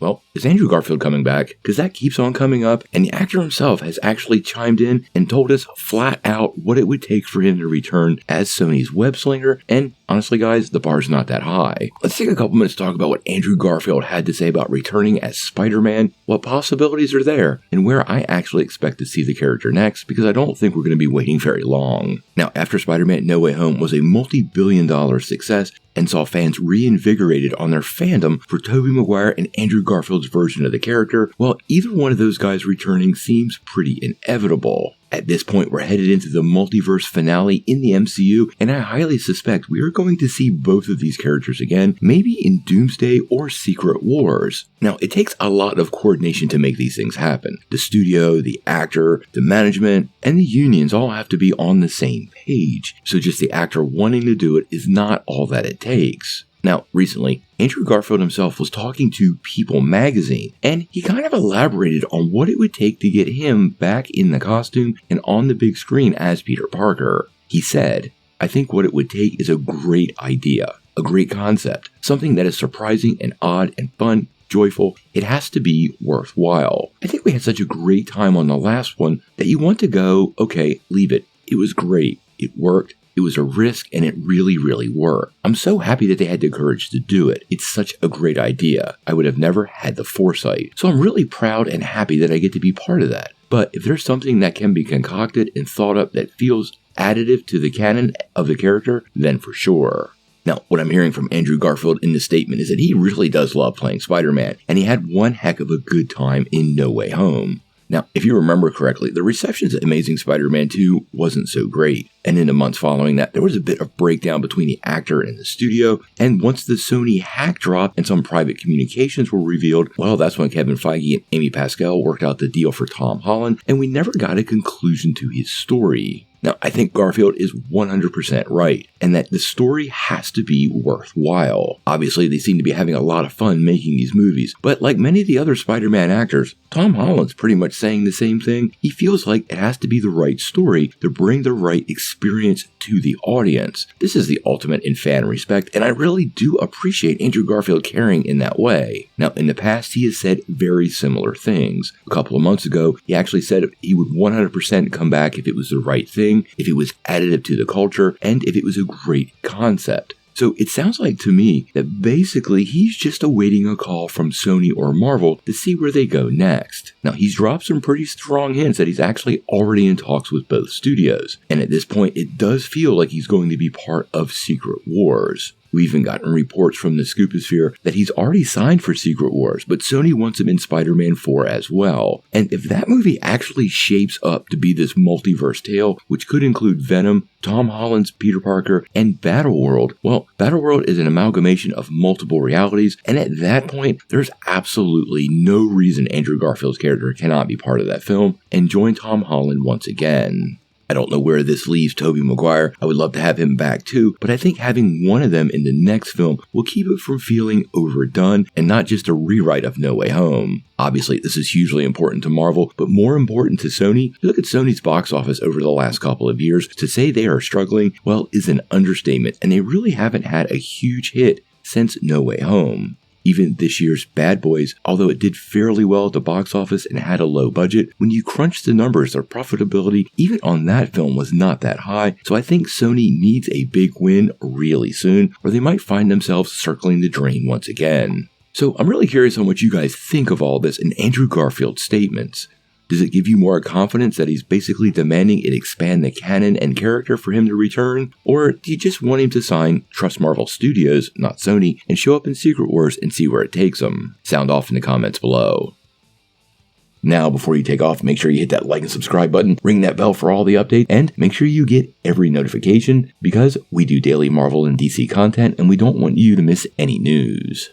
Well, is Andrew Garfield coming back? Because that keeps on coming up, and the actor himself has actually chimed in and told us flat out what it would take for him to return as Sony's web-slinger, and honestly guys, the bar's not that high. Let's take a couple minutes to talk about what Andrew Garfield had to say about returning as Spider-Man, what possibilities are there, and where I actually expect to see the character next, because I don't think we're going to be waiting very long. Now, after Spider-Man No Way Home was a multi-billion-dollar success, and saw fans reinvigorated on their fandom for Tobey Maguire and Andrew Garfield's version of the character, well, either one of those guys returning seems pretty inevitable. At this point, we're headed into the multiverse finale in the MCU, and I highly suspect we are going to see both of these characters again, maybe in Doomsday or Secret Wars. Now, it takes a lot of coordination to make these things happen. The studio, the actor, the management, and the unions all have to be on the same page, so just the actor wanting to do it is not all that it takes. Now, recently, Andrew Garfield himself was talking to People magazine, and he kind of elaborated on what it would take to get him back in the costume and on the big screen as Peter Parker. He said, "I think what it would take is a great idea, a great concept, something that is surprising and odd and fun, joyful. It has to be worthwhile. I think we had such a great time on the last one that you want to go, okay, leave it. It was great. It worked. It was a risk, and it really, really worked. I'm so happy that they had the courage to do it. It's such a great idea. I would have never had the foresight. So I'm really proud and happy that I get to be part of that. But if there's something that can be concocted and thought up that feels additive to the canon of the character, then for sure." Now, what I'm hearing from Andrew Garfield in this statement is that he really does love playing Spider-Man, and he had one heck of a good time in No Way Home. Now, if you remember correctly, the reception to Amazing Spider-Man 2 wasn't so great, and in the months following that, there was a bit of breakdown between the actor and the studio, and once the Sony hack dropped and some private communications were revealed, well, that's when Kevin Feige and Amy Pascal worked out the deal for Tom Holland, and we never got a conclusion to his story. Now, I think Garfield is 100% right, and that the story has to be worthwhile. Obviously, they seem to be having a lot of fun making these movies, but like many of the other Spider-Man actors, Tom Holland's pretty much saying the same thing. He feels like it has to be the right story to bring the right experience to the audience. This is the ultimate in fan respect, and I really do appreciate Andrew Garfield caring in that way. Now, in the past, he has said very similar things. A couple of months ago, he actually said he would 100% come back if it was the right thing, if it was additive to the culture, and if it was a great concept. So it sounds like to me that basically he's just awaiting a call from Sony or Marvel to see where they go next. Now, he's dropped some pretty strong hints that he's actually already in talks with both studios, and at this point it does feel like he's going to be part of Secret Wars. We've even gotten reports from the Scooposphere that he's already signed for Secret Wars, but Sony wants him in Spider-Man 4 as well. And if that movie actually shapes up to be this multiverse tale, which could include Venom, Tom Holland's Peter Parker, and Battleworld, well, Battleworld is an amalgamation of multiple realities, and at that point, there's absolutely no reason Andrew Garfield's character cannot be part of that film and join Tom Holland once again. I don't know where this leaves Tobey Maguire. I would love to have him back too, but I think having one of them in the next film will keep it from feeling overdone and not just a rewrite of No Way Home. Obviously, this is hugely important to Marvel, but more important to Sony. Look at Sony's box office over the last couple of years. To say they are struggling, well, is an understatement, and they really haven't had a huge hit since No Way Home. Even this year's Bad Boys, although it did fairly well at the box office and had a low budget, when you crunch the numbers, their profitability, even on that film, was not that high. So I think Sony needs a big win really soon, or they might find themselves circling the drain once again. So I'm really curious on what you guys think of all this and Andrew Garfield's statements. Does it give you more confidence that he's basically demanding it expand the canon and character for him to return? Or do you just want him to sign Trust Marvel Studios, not Sony, and show up in Secret Wars and see where it takes him? Sound off in the comments below. Now, before you take off, make sure you hit that like and subscribe button, ring that bell for all the updates, and make sure you get every notification because we do daily Marvel and DC content and we don't want you to miss any news.